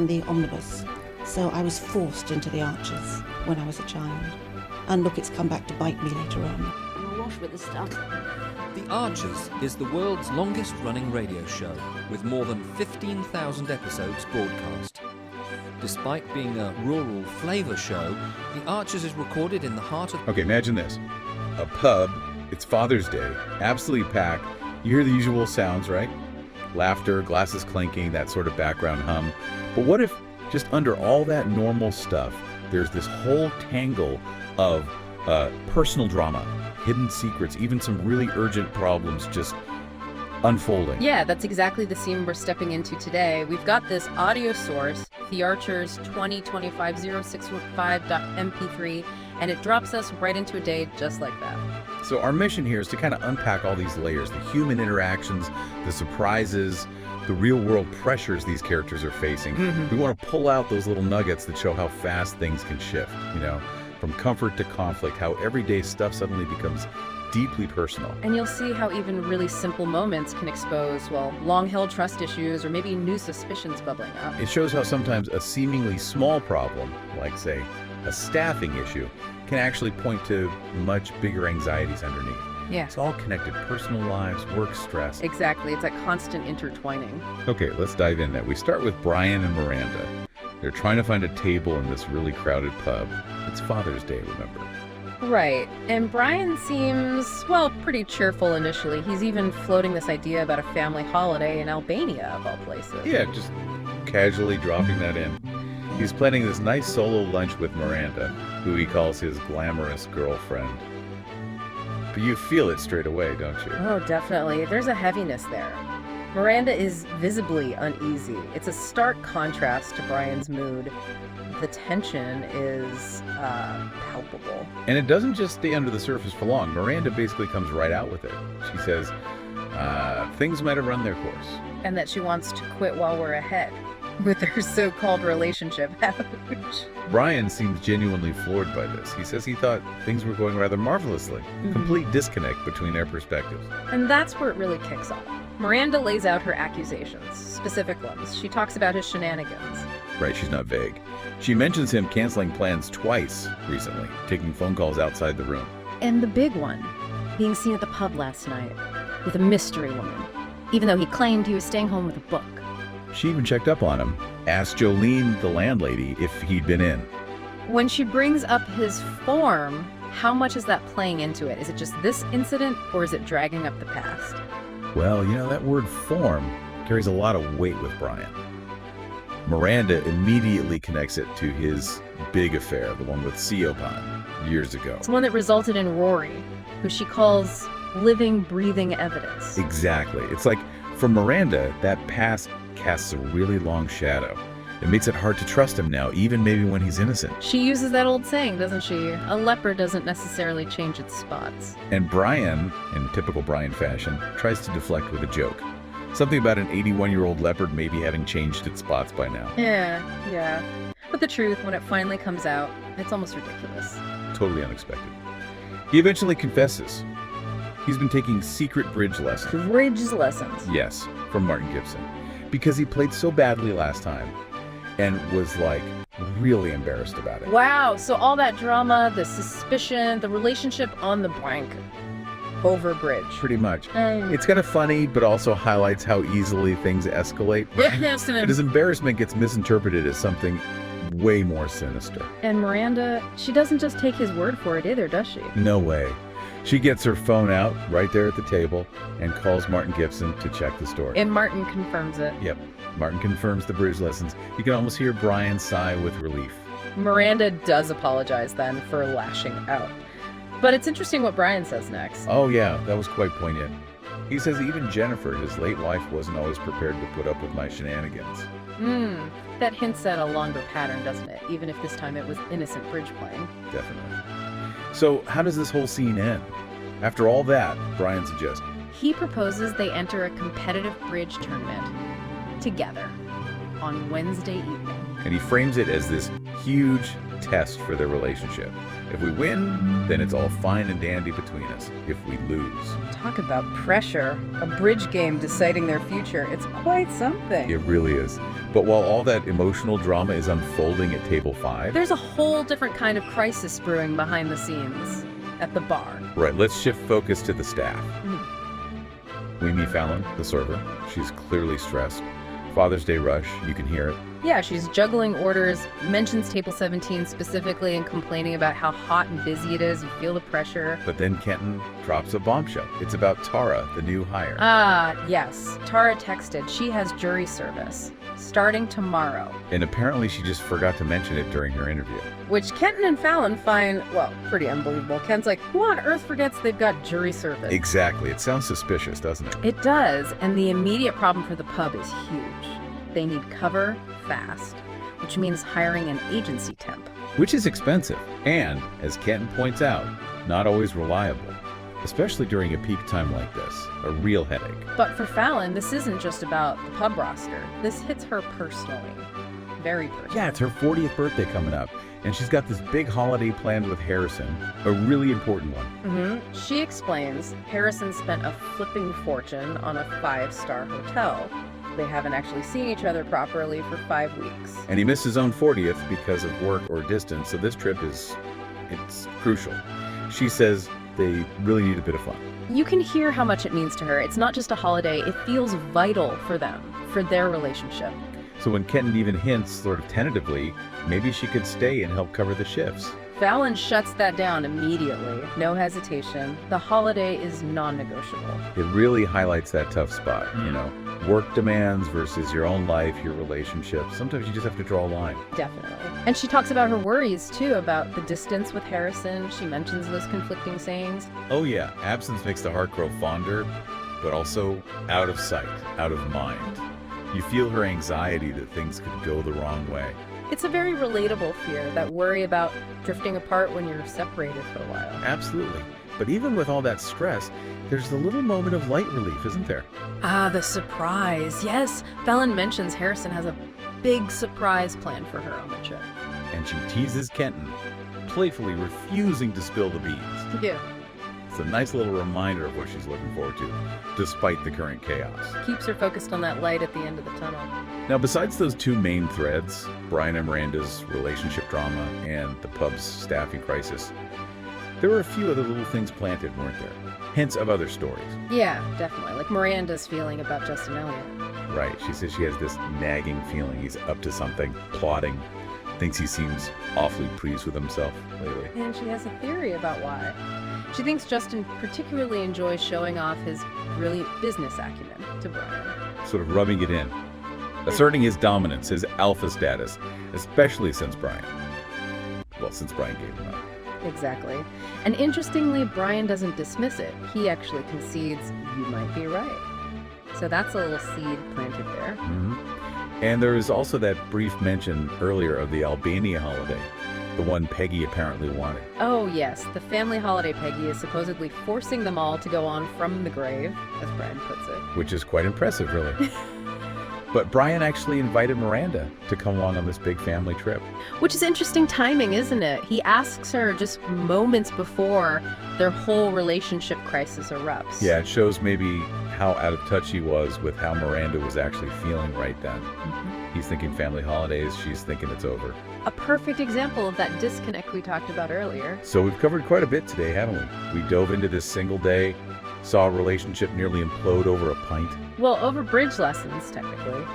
and the omnibus, so I was forced into the Archers when I was a child. And look, it's come back to bite me later on. I'm awash with the stuff. The Archers is the world's longest-running radio show, with more than 15,000 episodes broadcast. Despite being a rural flavour show, The Archers is recorded in the heart of... Okay, imagine this. A pub, it's Father's Day, absolutely packed. You hear the usual sounds, right? Laughter, glasses clinking, that sort of background hum. But what if just under all that normal stuff, there's this whole tangle of personal drama, hidden secrets, even some really urgent problems just unfolding. Yeah, that's exactly the scene we're stepping into today. We've got this audio source, The Archers 20250645.mp3, and it drops us right into a day just like that. So our mission here is to kind of unpack all these layers, the human interactions, the surprises, the real world pressures these characters are facing. We want to pull out those little nuggets that show how fast things can shift, you know, from comfort to conflict, how everyday stuff suddenly becomes deeply personal. And you'll see how even really simple moments can expose, well, long-held trust issues or maybe new suspicions bubbling up. It shows how sometimes a seemingly small problem, like say a staffing issue, can actually point to much bigger anxieties underneath. Yeah. It's all connected, personal lives, work stress. Exactly, it's a constant intertwining. Okay, let's dive in then. We start with Brian and Miranda. They're trying to find a table in this really crowded pub. It's Father's Day, remember? Right, and Brian seems, well, pretty cheerful initially. He's even floating this idea about a family holiday in Albania, of all places. Yeah, just casually dropping that in. He's planning this nice solo lunch with Miranda, who he calls his glamorous girlfriend. But you feel it straight away, don't you? Oh, definitely. There's a heaviness there. Miranda is visibly uneasy. It's a stark contrast to Brian's mood. The tension is palpable. And it doesn't just stay under the surface for long. Miranda basically comes right out with it. She says, things might have run their course. And that she wants to quit while we're ahead with her so-called relationship. Ouch. Brian seems genuinely floored by this. He says he thought things were going rather marvelously. Complete disconnect between their perspectives. And that's where it really kicks off. Miranda lays out her accusations, specific ones. She talks about his shenanigans. Right, she's not vague. She mentions him canceling plans twice recently, taking phone calls outside the room. And the big one, being seen at the pub last night with a mystery woman, even though he claimed he was staying home with a book. She even checked up on him, asked Jolene, the landlady, if he'd been in. When she brings up his form, how much is that playing into it? Is it just this incident, or is it dragging up the past? Well, you know, that word form carries a lot of weight with Brian. Miranda immediately connects it to his big affair, the one with Siobhan years ago. It's one that resulted in Rory, who she calls living, breathing evidence. Exactly. It's like, for Miranda, that past casts a really long shadow. It makes it hard to trust him now, even maybe when he's innocent. She uses that old saying, doesn't she? A leopard doesn't necessarily change its spots. And Brian, in typical Brian fashion, tries to deflect with a joke. Something about an 81-year-old leopard maybe having changed its spots by now. Yeah. But the truth, when it finally comes out, it's almost ridiculous. Totally unexpected. He eventually confesses. He's been taking secret bridge lessons. Bridge lessons. Yes, from Martin Gibson. Because he played so badly last time and was, like, really embarrassed about it. Wow, so all that drama, the suspicion, the relationship on the brink, over bridge. Pretty much. It's kind of funny, but also highlights how easily things escalate. But his embarrassment gets misinterpreted as something way more sinister. And Miranda, she doesn't just take his word for it either, does she? No way. She gets her phone out right there at the table and calls Martin Gibson to check the story. And Martin confirms it. Yep. Martin confirms the bridge lessons. You can almost hear Brian sigh with relief. Miranda does apologize then for lashing out. But it's interesting what Brian says next. Oh yeah, that was quite poignant. He says even Jennifer, his late wife, wasn't always prepared to put up with my shenanigans. That hints at a longer pattern, doesn't it? Even if this time it was innocent bridge playing. Definitely. So how does this whole scene end? After all that, Brian suggests He proposes they enter a competitive bridge tournament together on Wednesday evening. And he frames it as this huge test for their relationship. If we win, then it's all fine and dandy between us. If we lose, Talk about pressure. A bridge game deciding their future. It's quite something. it really is. But while all that emotional drama is unfolding at table 5, There's a whole different kind of crisis brewing behind the scenes at the bar. right, let's shift focus to the staff. Mhm. We meet Fallon, the server. She's clearly stressed. Father's Day rush, you can hear it. Yeah, she's juggling orders, mentions table 17 specifically and complaining about how hot and busy it is. You feel the pressure. But then Kenton drops a bombshell. It's about Tara, the new hire. Ah, yes. Tara texted. She has jury service starting tomorrow, And apparently she just forgot to mention it during her interview. which Kenton and Fallon find, well, pretty unbelievable. Ken's like, who on earth forgets they've got jury service? Exactly. It sounds suspicious, doesn't it? It does, and the immediate problem for the pub is huge. They need cover fast, which means hiring an agency temp. Which is expensive. And, as Kenton points out, not always reliable. Especially during a peak time like this. A real headache. But for Fallon, this isn't just about the pub roster. This hits her personally. Very personally. Yeah, it's her 40th birthday coming up. And she's got this big holiday planned with Harrison. A really important one. She explains Harrison spent a flipping fortune on a 5-star hotel. They haven't actually seen each other properly for 5 weeks. And he missed his own 40th because of work or distance. So this trip it's crucial. She says they really need a bit of fun. You can hear how much it means to her. It's not just a holiday, it feels vital for them, for their relationship. So when Kenton even hints, sort of tentatively, maybe she could stay and help cover the shifts. Fallon shuts that down immediately. No hesitation. The holiday is non-negotiable. It really highlights that tough spot, you know, work demands versus your own life, your relationship. Sometimes you just have to draw a line. Definitely. And she talks about her worries, too, about the distance with Harrison. She mentions those conflicting sayings. Oh yeah, absence makes the heart grow fonder, but also out of sight, out of mind. You feel her anxiety that things could go the wrong way. It's a very relatable fear, that worry about drifting apart when you're separated for a while. Absolutely. But even with all that stress, there's the little moment of light relief, isn't there? Ah, the surprise. Yes, Fallon mentions Harrison has a big surprise planned for her on the trip. And she teases Kenton, playfully refusing to spill the beans. Yeah. It's a nice little reminder of what she's looking forward to, despite the current chaos. Keeps her focused on that light at the end of the tunnel. Now, besides those two main threads, Brian and Miranda's relationship drama and the pub's staffing crisis, there were a few other little things planted, weren't there? Hints of other stories. Yeah, definitely. Like Miranda's feeling about Justin Elliott. Right, she says she has this nagging feeling he's up to something, plotting, thinks he seems awfully pleased with himself lately. And she has a theory about why. She thinks Justin particularly enjoys showing off his brilliant business acumen to Brian. Sort of rubbing it in, asserting his dominance, his alpha status, especially since Brian gave him up. Exactly. And interestingly, Brian doesn't dismiss it. He actually concedes, you might be right. So that's a little seed planted there. And there is also that brief mention earlier of the Albania holiday, the one Peggy apparently wanted. Oh yes, the family holiday Peggy is supposedly forcing them all to go on from the grave, as Brian puts it. Which is quite impressive, really. But Brian actually invited Miranda to come along on this big family trip. Which is interesting timing, isn't it? He asks her just moments before their whole relationship crisis erupts. Yeah, it shows maybe how out of touch he was with how Miranda was actually feeling right then. He's thinking family holidays, she's thinking it's over. A perfect example of that disconnect we talked about earlier. So we've covered quite a bit today, haven't we? We dove into this single day, saw a relationship nearly implode over a pint. Well, over bridge lessons, technically.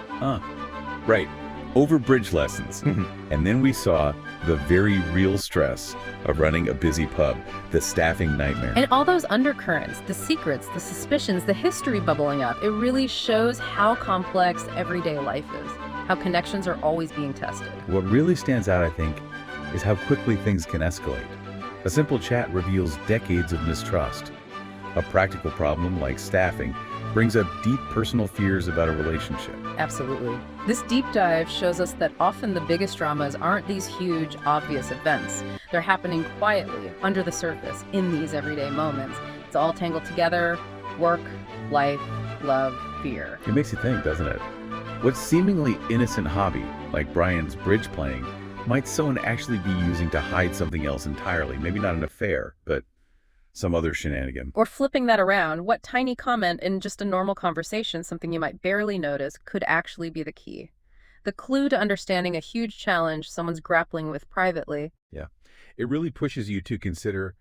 Right, over bridge lessons. And then we saw the very real stress of running a busy pub, the staffing nightmare. And all those undercurrents, the secrets, the suspicions, the history bubbling up, it really shows how complex everyday life is, how connections are always being tested. What really stands out, I think, is how quickly things can escalate. A simple chat reveals decades of mistrust. A practical problem like staffing brings up deep personal fears about a relationship. Absolutely. This deep dive shows us that often the biggest dramas aren't these huge, obvious events. They're happening quietly, under the surface, in these everyday moments. It's all tangled together: work, life, love, fear. It makes you think, doesn't it? What seemingly innocent hobby, like Brian's bridge playing, might someone actually be using to hide something else entirely? Maybe not an affair, but some other shenanigan. Or flipping that around, what tiny comment in just a normal conversation, something you might barely notice, could actually be the key? The clue to understanding a huge challenge someone's grappling with privately. Yeah. It really pushes you to consider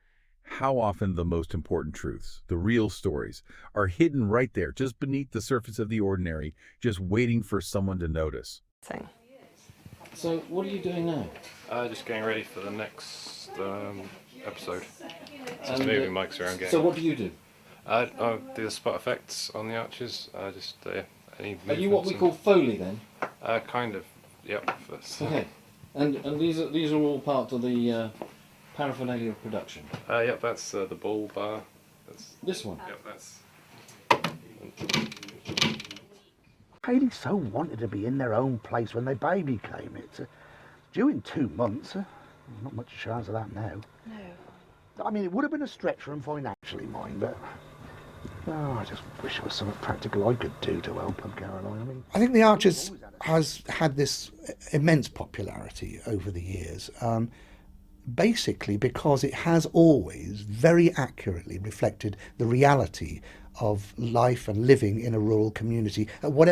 how often the most important truths, the real stories, are hidden right there, just beneath the surface of the ordinary, just waiting for someone to notice. So, what are you doing now? Just getting ready for the next episode. Just moving mics around. So, what do you do? I do the spot effects on the arches. Any Are you what we movements call Foley then? kind of. Yep. Okay. And these are all part of the paraphernalia of production. Yep. That's the ball bar. That's This one. Yep. That's. Haley so wanted to be in their own place when their baby came. It's due in 2 months. Not much chance of that now. No. I mean, it would have been a stretch for them financially, mind, but I just wish there was something practical I could do to help them, Caroline. I think The Archers has had this immense popularity over the years, basically because it has always very accurately reflected the reality of life and living in a rural community, at whatever